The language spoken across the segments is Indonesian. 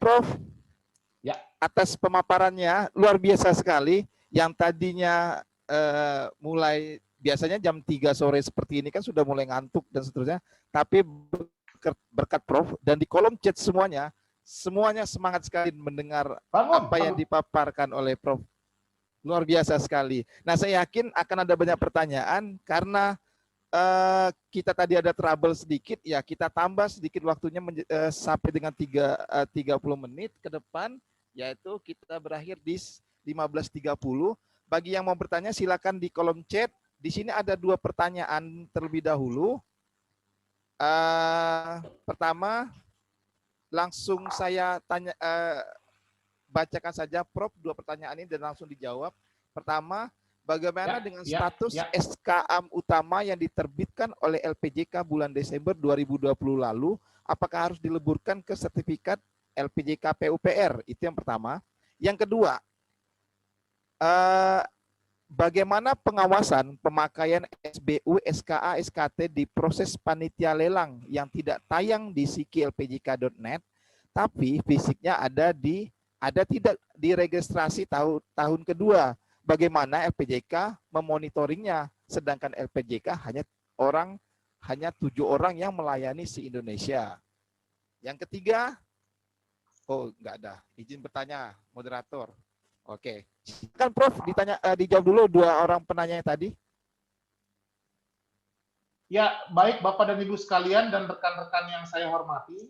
Prof. Ya. Atas pemaparannya, luar biasa sekali. Yang tadinya mulai biasanya jam 3 sore seperti ini kan sudah mulai ngantuk dan seterusnya. Tapi berkat Prof dan di kolom chat semuanya semangat sekali mendengar apa yang dipaparkan oleh Prof. Luar biasa sekali. Nah, saya yakin akan ada banyak pertanyaan karena kita tadi ada trouble sedikit, ya kita tambah sedikit waktunya sampai dengan 30 menit ke depan, yaitu kita berakhir di 15.30. Bagi yang mau bertanya silakan di kolom chat. Di sini ada 2 pertanyaan terlebih dahulu. Pertama, langsung saya tanya, bacakan saja Prof 2 pertanyaan ini dan langsung dijawab. Pertama, bagaimana dengan status SKA utama yang diterbitkan oleh LPJK bulan Desember 2020 lalu? Apakah harus dileburkan ke sertifikat LPJK PUPR? Itu yang pertama. Yang kedua, bagaimana pengawasan pemakaian SBU, SKA, SKT di proses panitia lelang yang tidak tayang di siki.lpjk.net, tapi fisiknya ada tidak diregistrasi tahun kedua? Bagaimana LPJK memonitoringnya, sedangkan LPJK hanya 7 orang yang melayani se-Indonesia. Yang ketiga, oh enggak ada, izin bertanya moderator. Oke, kan Prof dijawab dulu 2 orang penanya tadi. Ya, baik Bapak dan Ibu sekalian dan rekan-rekan yang saya hormati.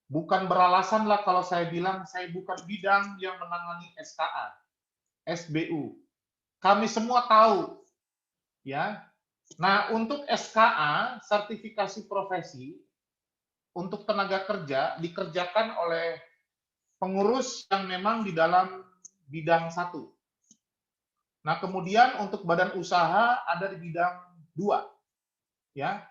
Bukan beralasanlah kalau saya bilang saya bukan bidang yang menangani SKA, SBU. Kami semua tahu, ya. Nah, untuk SKA, sertifikasi profesi, untuk tenaga kerja dikerjakan oleh pengurus yang memang di dalam bidang 1. Nah, kemudian untuk badan usaha ada di bidang 2. Ya.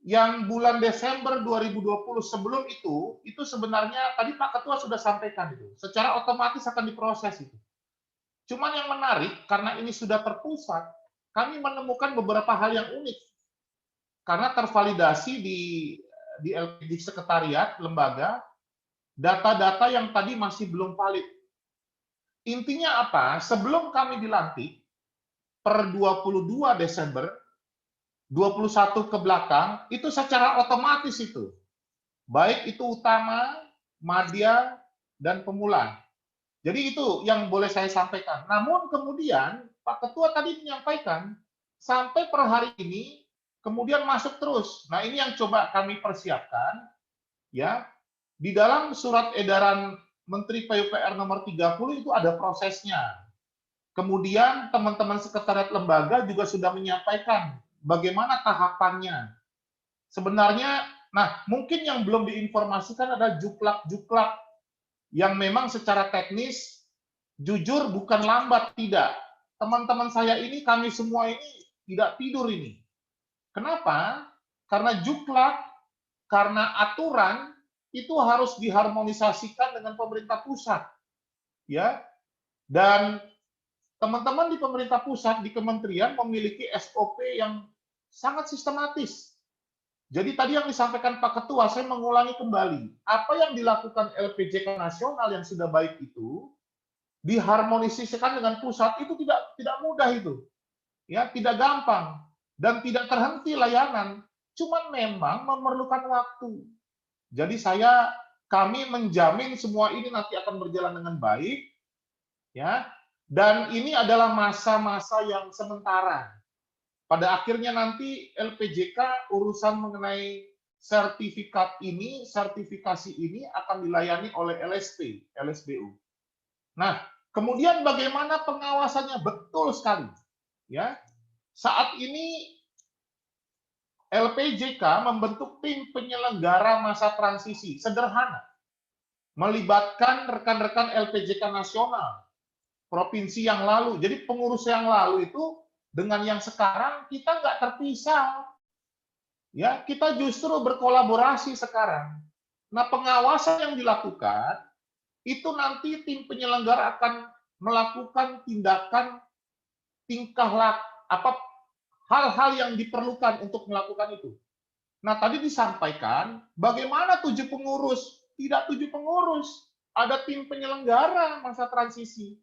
Yang bulan Desember 2020 sebelum itu sebenarnya tadi Pak Ketua sudah sampaikan itu, secara otomatis akan diproses itu. Cuman yang menarik, karena ini sudah terpusat, kami menemukan beberapa hal yang unik. Karena tervalidasi di sekretariat lembaga, data-data yang tadi masih belum valid. Intinya apa? Sebelum kami dilantik, per 22 Desember, 21 ke belakang, itu secara otomatis itu. Baik itu utama, madya, dan pemula. Jadi itu yang boleh saya sampaikan. Namun kemudian, Pak Ketua tadi menyampaikan, sampai per hari ini, kemudian masuk terus. Nah ini yang coba kami persiapkan, ya. Di dalam surat edaran Menteri PUPR nomor 30 itu ada prosesnya. Kemudian teman-teman sekretariat lembaga juga sudah menyampaikan bagaimana tahapannya. Sebenarnya, nah mungkin yang belum diinformasikan ada juklak-juklak yang memang secara teknis, jujur bukan lambat, tidak. Teman-teman saya ini, kami semua ini tidak tidur ini. Kenapa? Karena juklak, karena aturan, itu harus diharmonisasikan dengan pemerintah pusat. Ya, dan teman-teman di pemerintah pusat, di kementerian memiliki SOP yang sangat sistematis. Jadi tadi yang disampaikan Pak Ketua, saya mengulangi kembali. Apa yang dilakukan LPJK nasional yang sudah baik itu, diharmonisasikan dengan pusat, itu tidak mudah itu. Ya, tidak gampang. Dan tidak terhenti layanan. Cuman memang memerlukan waktu. Jadi kami menjamin semua ini nanti akan berjalan dengan baik. Ya, dan ini adalah masa-masa yang sementara. Pada akhirnya nanti LPJK urusan mengenai sertifikasi ini akan dilayani oleh LSBU. Nah, kemudian bagaimana pengawasannya? Betul sekali. Ya, saat ini LPJK membentuk tim penyelenggara masa transisi sederhana, melibatkan rekan-rekan LPJK nasional, provinsi yang lalu. Jadi pengurus yang lalu itu dengan yang sekarang kita nggak terpisah. Ya, kita justru berkolaborasi sekarang. Nah, pengawasan yang dilakukan itu nanti tim penyelenggara akan melakukan tindakan hal-hal yang diperlukan untuk melakukan itu. Nah, tadi disampaikan bagaimana 7 pengurus tidak 7 pengurus, ada tim penyelenggara masa transisi.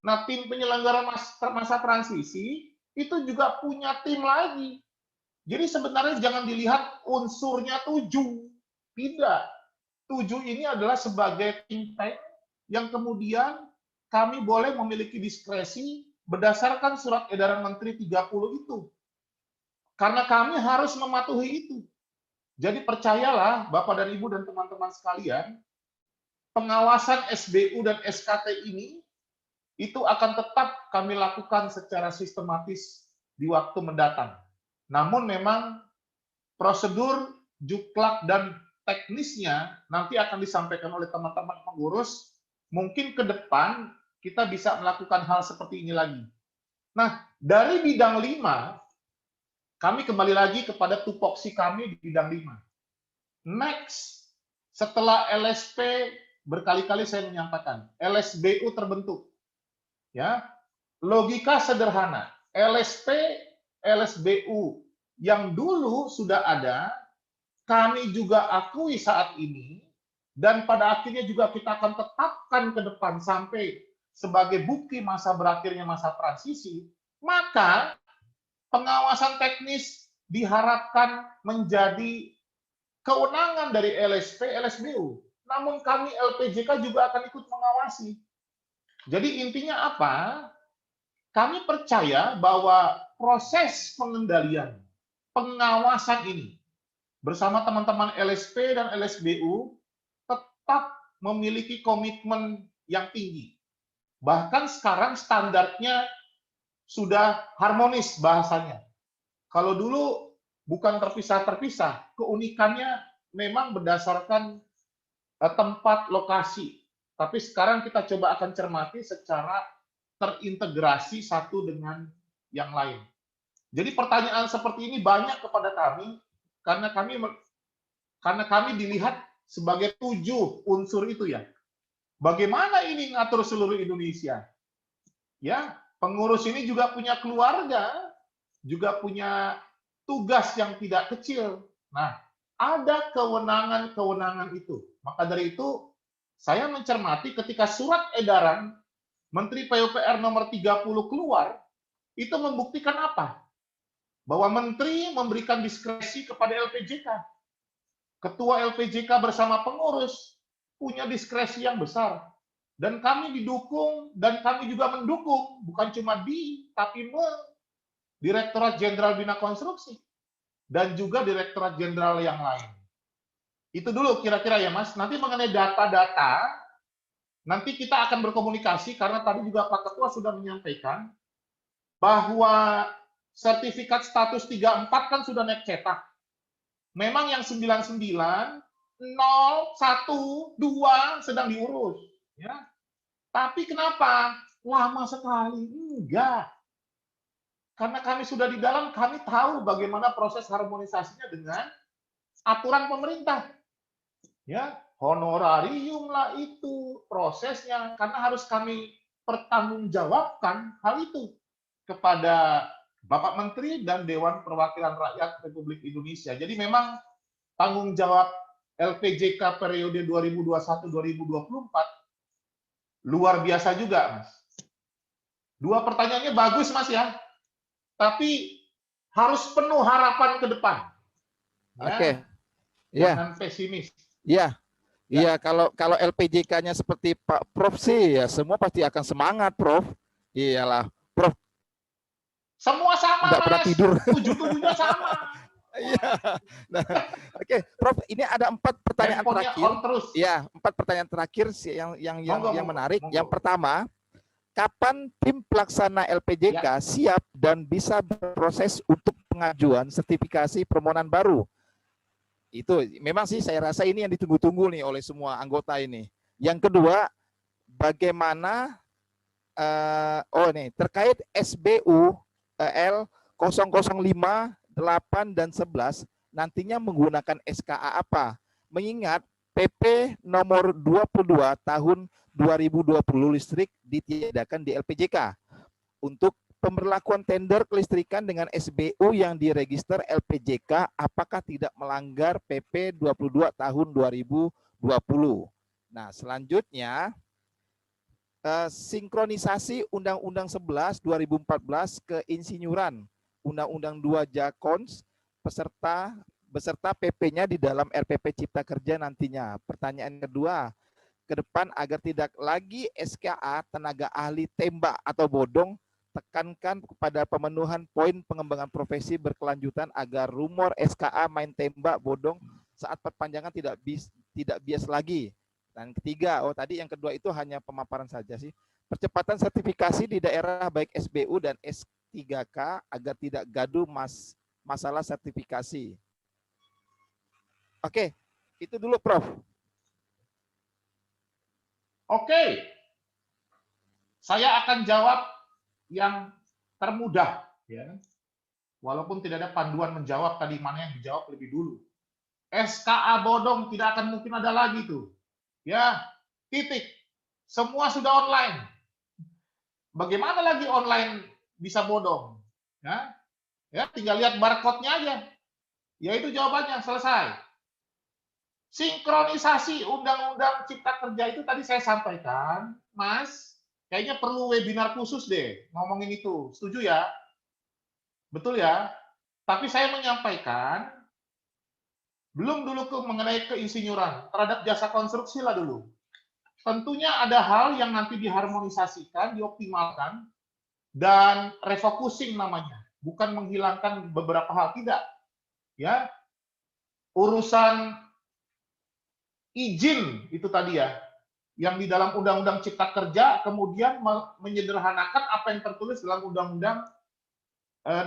Nah, tim penyelenggara masa transisi itu juga punya tim lagi. Jadi sebenarnya jangan dilihat unsurnya 7. Tidak. 7 ini adalah sebagai think tank yang kemudian kami boleh memiliki diskresi berdasarkan surat edaran Menteri 30 itu. Karena kami harus mematuhi itu. Jadi percayalah Bapak dan Ibu dan teman-teman sekalian, pengawasan SBU dan SKT ini itu akan tetap kami lakukan secara sistematis di waktu mendatang. Namun memang prosedur, juklak, dan teknisnya nanti akan disampaikan oleh teman-teman pengurus. Mungkin ke depan kita bisa melakukan hal seperti ini lagi. Nah, dari bidang 5, kami kembali lagi kepada tupoksi kami di bidang 5. Next, setelah LSP, berkali-kali saya menyampaikan, LSBU terbentuk. Ya, logika sederhana, LSP, LSBU yang dulu sudah ada, kami juga akui saat ini, dan pada akhirnya juga kita akan tetapkan ke depan sampai sebagai bukti masa berakhirnya masa transisi, maka pengawasan teknis diharapkan menjadi kewenangan dari LSP, LSBU. Namun kami LPJK juga akan ikut mengawasi. Jadi intinya apa? Kami percaya bahwa proses pengendalian, pengawasan ini bersama teman-teman LSP dan LSBU tetap memiliki komitmen yang tinggi. Bahkan sekarang standarnya sudah harmonis bahasanya. Kalau dulu bukan terpisah-terpisah, keunikannya memang berdasarkan tempat lokasi. Tapi sekarang kita coba akan cermati secara terintegrasi satu dengan yang lain. Jadi pertanyaan seperti ini banyak kepada kami karena kami dilihat sebagai 7 unsur itu ya. Bagaimana ini ngatur seluruh Indonesia? Ya, pengurus ini juga punya keluarga, juga punya tugas yang tidak kecil. Nah, ada kewenangan-kewenangan itu. Maka dari itu, saya mencermati ketika surat edaran Menteri PUPR nomor 30 keluar, itu membuktikan apa? Bahwa Menteri memberikan diskresi kepada LPJK. Ketua LPJK bersama pengurus punya diskresi yang besar. Dan kami didukung, dan kami juga mendukung, bukan cuma tapi Direktorat Jenderal Bina Konstruksi, dan juga Direktorat Jenderal yang lain. Itu dulu kira-kira ya Mas. Nanti mengenai data-data, nanti kita akan berkomunikasi, karena tadi juga Pak Ketua sudah menyampaikan, bahwa sertifikat status 34 kan sudah naik cetak. Memang yang 99, 0, 1, 2 sedang diurus. Ya. Tapi kenapa? Lama sekali. Enggak. Karena kami sudah di dalam, kami tahu bagaimana proses harmonisasinya dengan aturan pemerintah. Ya, honorarium lah itu prosesnya, karena harus kami pertanggungjawabkan hal itu kepada Bapak Menteri dan Dewan Perwakilan Rakyat Republik Indonesia. Jadi memang tanggung jawab LPJK periode 2021-2024 luar biasa juga, Mas. 2 pertanyaannya bagus, Mas ya. Tapi harus penuh harapan ke depan. Ya. Oke. Ya. Jangan pesimis. Ya. Iya, kalau LPJK-nya seperti Pak Prof sih ya semua pasti akan semangat, Prof. Iyalah, Prof. Semua sama, Nggak pernah Mas. tidur. 7-7-nya sama. Iya. Nah, oke, Prof, ini ada 4 pertanyaan terakhir. Iya, 4 pertanyaan terakhir yang menarik. Monggo. Yang pertama, kapan tim pelaksana LPJK siap dan bisa berproses untuk pengajuan sertifikasi permohonan baru? Itu memang sih saya rasa ini yang ditunggu-tunggu nih oleh semua anggota ini. Yang kedua, bagaimana terkait SBU L 005 8 dan 11 nantinya menggunakan SKA apa? Mengingat PP nomor 22 tahun 2020 listrik ditiadakan di LPJK untuk pemberlakuan tender kelistrikan dengan SBU yang diregister LPJK apakah tidak melanggar PP 22 tahun 2020 Nah, selanjutnya sinkronisasi Undang-Undang 11 2014 keinsinyuran, Undang-Undang 2 Jakons beserta PP-nya di dalam RPP Cipta Kerja nantinya. Pertanyaan kedua, ke depan agar tidak lagi SKA tenaga ahli tembak atau bodong, tekankan kepada pemenuhan poin pengembangan profesi berkelanjutan agar rumor SKA main tembak bodong saat perpanjangan tidak bias lagi. Dan ketiga, tadi yang kedua itu hanya pemaparan saja sih. Percepatan sertifikasi di daerah baik SBU dan S3K agar tidak gaduh masalah sertifikasi. Oke, itu dulu Prof. Oke, saya akan jawab yang termudah, ya. Walaupun tidak ada panduan menjawab tadi mana yang dijawab lebih dulu. SKA bodong tidak akan mungkin ada lagi tuh, ya. Titik. Semua sudah online. Bagaimana lagi online bisa bodong? Ya, tinggal lihat barcode-nya aja. Ya itu jawabannya, selesai. Sinkronisasi Undang-Undang Cipta Kerja itu tadi saya sampaikan, Mas, kayaknya perlu webinar khusus deh ngomongin itu. Setuju ya? Betul ya? Tapi saya menyampaikan, belum dulu mengenai keinsinyuran, terhadap jasa konstruksi lah dulu. Tentunya ada hal yang nanti diharmonisasikan, dioptimalkan, dan refocusing namanya. Bukan menghilangkan beberapa hal, tidak. Ya, urusan izin itu tadi ya, yang di dalam Undang-Undang Cipta Kerja kemudian menyederhanakan apa yang tertulis dalam Undang-Undang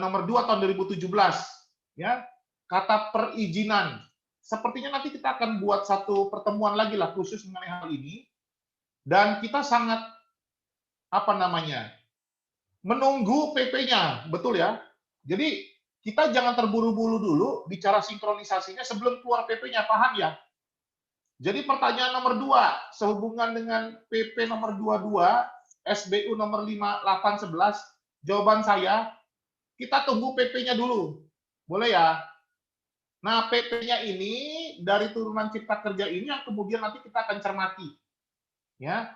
nomor 2 tahun 2017, ya, kata perizinan. Sepertinya nanti kita akan buat satu pertemuan lagi lah khusus mengenai hal ini, dan kita sangat menunggu PP-nya, betul ya. Jadi kita jangan terburu-buru dulu bicara sinkronisasinya sebelum keluar PP-nya, paham ya? Jadi pertanyaan nomor 2, sehubungan dengan PP nomor 22, SBU nomor 5811, jawaban saya, kita tunggu PP-nya dulu. Boleh ya? Nah, PP-nya ini dari turunan Cipta Kerja ini yang kemudian nanti kita akan cermati. Ya.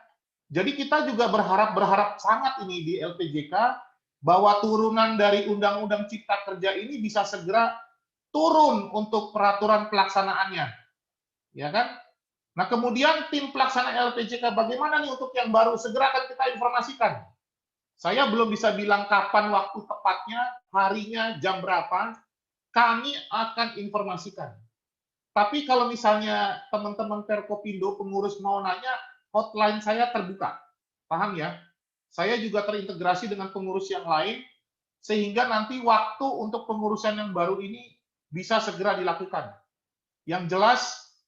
Jadi kita juga berharap sangat ini di LPJK bahwa turunan dari Undang-Undang Cipta Kerja ini bisa segera turun untuk peraturan pelaksanaannya. Ya kan? Nah, kemudian tim pelaksana LPJK bagaimana nih untuk yang baru? Segera akan kita informasikan. Saya belum bisa bilang kapan waktu tepatnya, harinya, jam berapa. Kami akan informasikan. Tapi kalau misalnya teman-teman Perkopindo pengurus mau nanya, hotline saya terbuka. Paham ya? Saya juga terintegrasi dengan pengurus yang lain, sehingga nanti waktu untuk pengurusan yang baru ini bisa segera dilakukan. Yang jelas,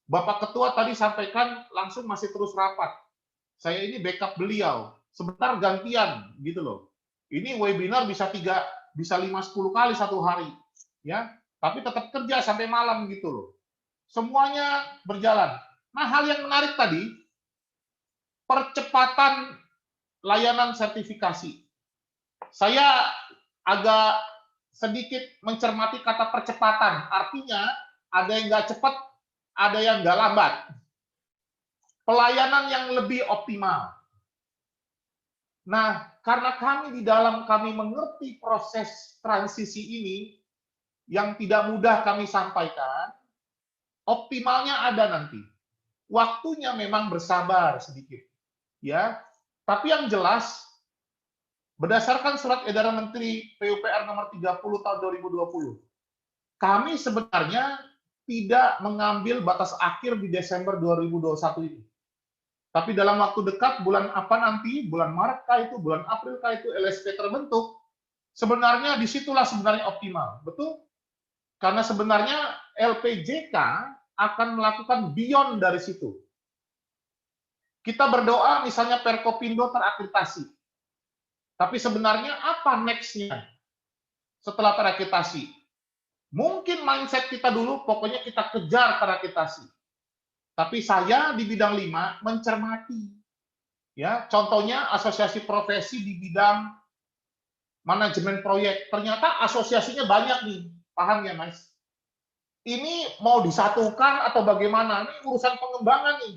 Bapak Ketua tadi sampaikan langsung masih terus rapat. Saya ini backup beliau. Sebentar gantian gitu loh. Ini webinar bisa 5-10 kali satu hari, ya. Tapi tetap kerja sampai malam gitu loh. Semuanya berjalan. Nah, hal yang menarik tadi, percepatan layanan sertifikasi. Saya agak sedikit mencermati kata percepatan. Artinya ada yang nggak cepat, ada yang nggak lambat. Pelayanan yang lebih optimal. Nah, karena kami mengerti proses transisi ini yang tidak mudah kami sampaikan, optimalnya ada nanti. Waktunya memang bersabar sedikit. Ya, tapi yang jelas berdasarkan surat edaran Menteri PUPR nomor 30 tahun 2020, kami sebenarnya tidak mengambil batas akhir di Desember 2021 ini. Tapi dalam waktu dekat, bulan apa nanti, bulan Maret kah itu, bulan April kah itu LSP terbentuk, sebenarnya disitulah sebenarnya optimal. Betul? Karena sebenarnya LPJK akan melakukan beyond dari situ. Kita berdoa misalnya Perkopindo terakreditasi. Tapi sebenarnya apa next-nya setelah terakreditasi? Mungkin mindset kita dulu, pokoknya kita kejar terakreditasi. Tapi saya di bidang 5 mencermati. Ya, contohnya asosiasi profesi di bidang manajemen proyek. Ternyata asosiasinya banyak nih. Paham ya, Mas? ini mau disatukan atau bagaimana? Ini urusan pengembangan nih.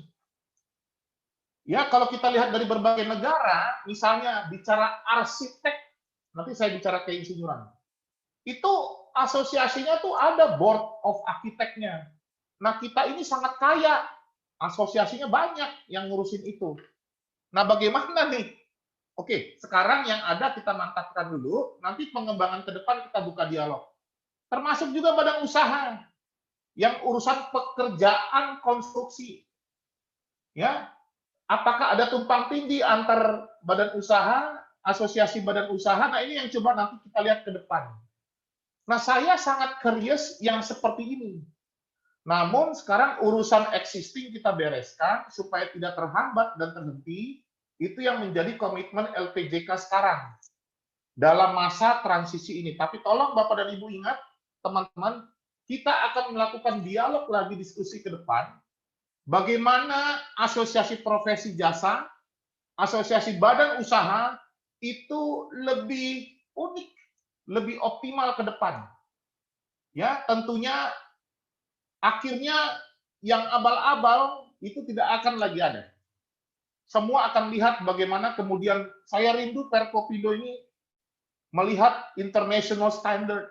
Ya, kalau kita lihat dari berbagai negara, misalnya bicara arsitek, nanti saya bicara keinsinyuran. Itu asosiasinya tuh ada board of arsiteknya. Nah, kita ini sangat kaya. Asosiasinya banyak yang ngurusin itu. Nah, bagaimana nih? Oke, sekarang yang ada kita mantapkan dulu, nanti pengembangan ke depan kita buka dialog. Termasuk juga badan usaha yang urusan pekerjaan konstruksi. Ya, apakah ada tumpang tindih antar badan usaha, asosiasi badan usaha? Nah, ini yang coba nanti kita lihat ke depan. Nah, saya sangat curious yang seperti ini. Namun sekarang urusan existing kita bereskan supaya tidak terhambat dan terhenti. Itu yang menjadi komitmen LPJK sekarang dalam masa transisi ini. Tapi tolong Bapak dan Ibu ingat, teman-teman, kita akan melakukan dialog lagi, diskusi ke depan. Bagaimana asosiasi profesi jasa, asosiasi badan usaha itu lebih unik, lebih optimal ke depan. Ya, tentunya akhirnya yang abal-abal itu tidak akan lagi ada. Semua akan lihat bagaimana kemudian saya rindu Perkopindo ini melihat international standard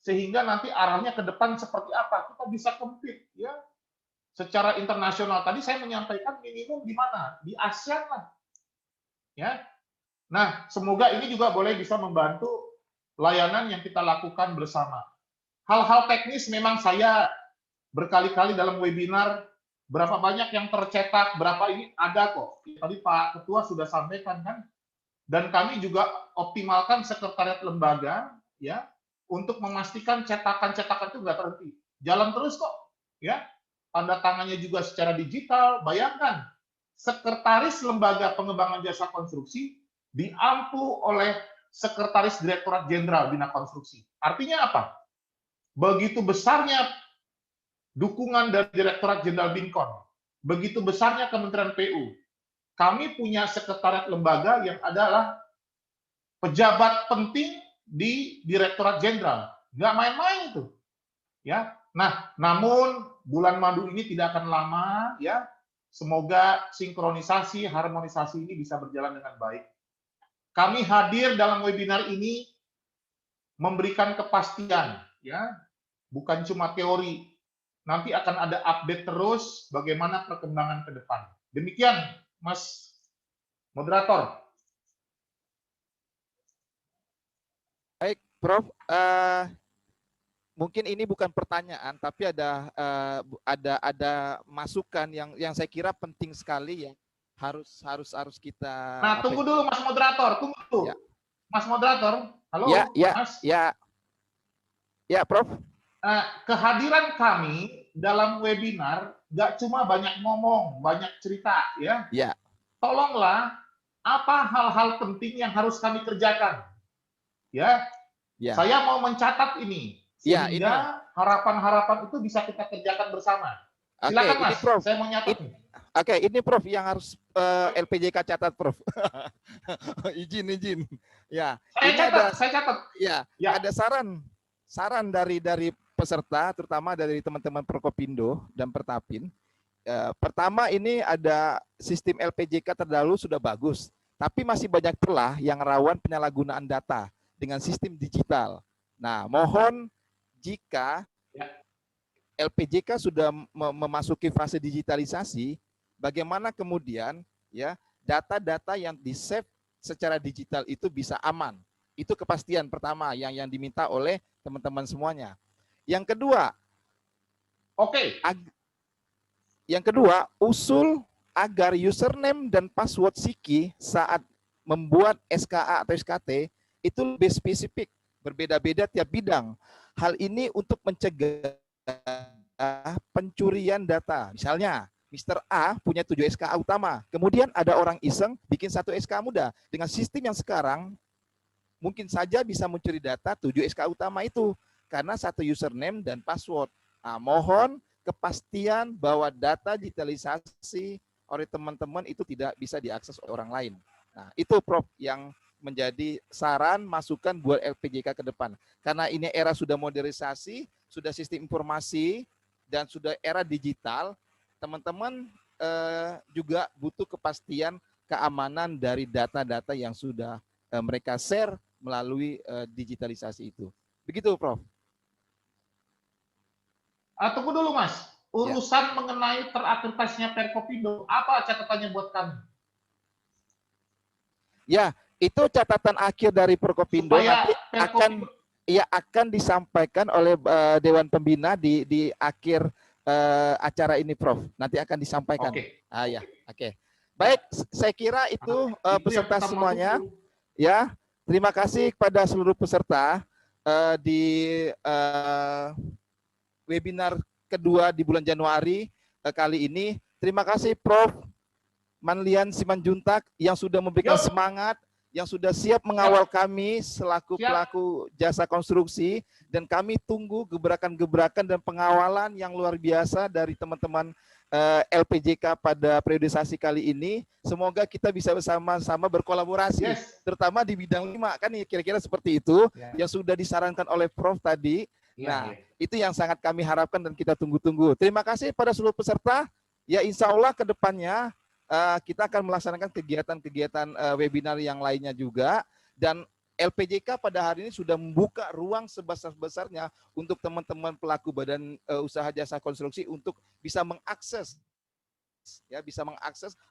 sehingga nanti arahnya ke depan seperti apa kita bisa compete ya secara internasional. Tadi saya menyampaikan minimum di mana? Di ASEAN lah. Ya. Nah, semoga ini juga boleh bisa membantu layanan yang kita lakukan bersama. Hal-hal teknis memang saya berkali-kali dalam webinar, berapa banyak yang tercetak, berapa ini ada kok. Tadi Pak Ketua sudah sampaikan kan. Dan kami juga optimalkan sekretariat lembaga ya untuk memastikan cetakan-cetakan itu nggak terhenti. Jalan terus kok. Ya. Tanda tangannya juga secara digital. Bayangkan, sekretaris lembaga pengembangan jasa konstruksi diampu oleh sekretaris Direktorat Jenderal Bina Konstruksi. Artinya apa? Begitu besarnya dukungan dari Direktorat Jenderal Binkon, begitu besarnya Kementerian PU, kami punya sekretariat lembaga yang adalah pejabat penting di Direktorat Jenderal. Nggak main-main itu. Ya. Nah, namun bulan madu ini tidak akan lama, ya. Semoga sinkronisasi, harmonisasi ini bisa berjalan dengan baik. Kami hadir dalam webinar ini memberikan kepastian, ya, bukan cuma teori. Nanti akan ada update terus bagaimana perkembangan ke depan. Demikian, Mas Moderator. Baik, Prof. Mungkin ini bukan pertanyaan, tapi ada masukan yang saya kira penting sekali ya. Harus kita. Nah, tunggu dulu Mas Moderator, tunggu dulu. Ya. Mas Moderator, halo, ya, Mas. Ya, Prof. Kehadiran kami dalam webinar nggak cuma banyak ngomong, banyak cerita, ya. Ya. Tolonglah, apa hal-hal penting yang harus kami kerjakan, ya. Saya mau mencatat ini sehingga harapan-harapan itu bisa kita kerjakan bersama. Silakan Mas, Prof. Saya mau nyatat. Oke, ini Prof yang harus LPJK catat, Prof. izin. Ya. Saya catat. Ya. Ada saran dari peserta, terutama dari teman-teman Perkopindo dan Pertapin. Pertama, ini ada sistem LPJK terdahulu sudah bagus, tapi masih banyak celah yang rawan penyalahgunaan data dengan sistem digital. Nah, mohon jika LPJK sudah memasuki fase digitalisasi, bagaimana kemudian ya data-data yang di-save secara digital itu bisa aman. Itu kepastian pertama yang diminta oleh teman-teman semuanya. Yang kedua, yang kedua, usul agar username dan password Siki saat membuat SKA atau SKT itu lebih spesifik, berbeda-beda tiap bidang. Hal ini untuk mencegah pencurian data. Misalnya, Mr. A punya 7 SKA utama, kemudian ada orang iseng bikin 1 SKA muda. Dengan sistem yang sekarang, mungkin saja bisa mencuri data 7 SKA utama itu, karena 1 username dan password. Nah, mohon kepastian bahwa data digitalisasi oleh teman-teman itu tidak bisa diakses oleh orang lain. Nah, itu Prof yang menjadi saran, masukan buat LPJK ke depan. Karena ini era sudah modernisasi, sudah sistem informasi dan sudah era digital, teman-teman juga butuh kepastian keamanan dari data-data yang sudah mereka share melalui digitalisasi itu. Begitu, Prof. Tunggu dulu, Mas. Ya. Urusan mengenai terakreditasinya Perkopindo, apa catatannya buat kami? Ya, itu catatan akhir dari Perkopindo Supaya nanti akan disampaikan oleh Dewan Pembina di akhir acara ini, Prof. Nanti akan disampaikan. Oke. Ya, oke. Baik, saya kira itu peserta semuanya. Ya, terima kasih kepada seluruh peserta di webinar kedua di bulan Januari kali ini. Terima kasih Prof. Manlian Simanjuntak yang sudah memberikan semangat, yang sudah siap mengawal kami selaku pelaku jasa konstruksi, dan kami tunggu gebrakan-gebrakan dan pengawalan yang luar biasa dari teman-teman LPJK pada periodisasi kali ini. Semoga kita bisa bersama-sama berkolaborasi, terutama di bidang 5, kan kira-kira seperti itu yang sudah disarankan oleh Prof tadi. Nah, itu yang sangat kami harapkan dan kita tunggu-tunggu. Terima kasih pada seluruh peserta. Ya, insya Allah ke depannya kita akan melaksanakan kegiatan-kegiatan webinar yang lainnya juga, dan LPJK pada hari ini sudah membuka ruang sebesar-besarnya untuk teman-teman pelaku badan usaha jasa konstruksi untuk bisa mengakses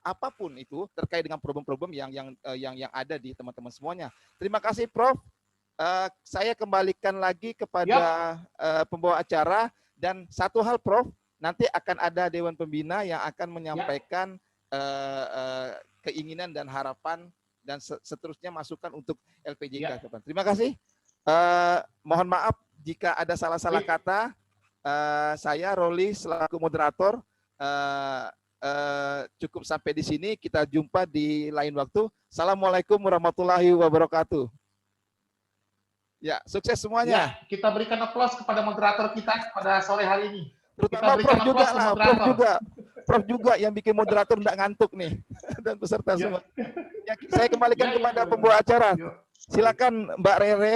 apapun itu terkait dengan problem-problem yang ada di teman-teman semuanya. Terima kasih, Prof. Saya kembalikan lagi kepada pembawa acara, dan satu hal, Prof, nanti akan ada Dewan Pembina yang akan menyampaikan keinginan dan harapan dan seterusnya masukan untuk LPJK. Terima kasih. Mohon maaf jika ada salah-salah kata. Saya Roli selaku moderator cukup sampai di sini. Kita jumpa di lain waktu. Assalamualaikum warahmatullahi wabarakatuh. Ya, sukses semuanya. Ya, kita berikan aplaus kepada moderator kita pada sore hari ini. Terutama Prof juga lah, Prof juga yang bikin moderator tidak ngantuk nih, dan peserta semua. Ya, saya kembalikan kepada pembawa acara. Silakan Mbak Rere.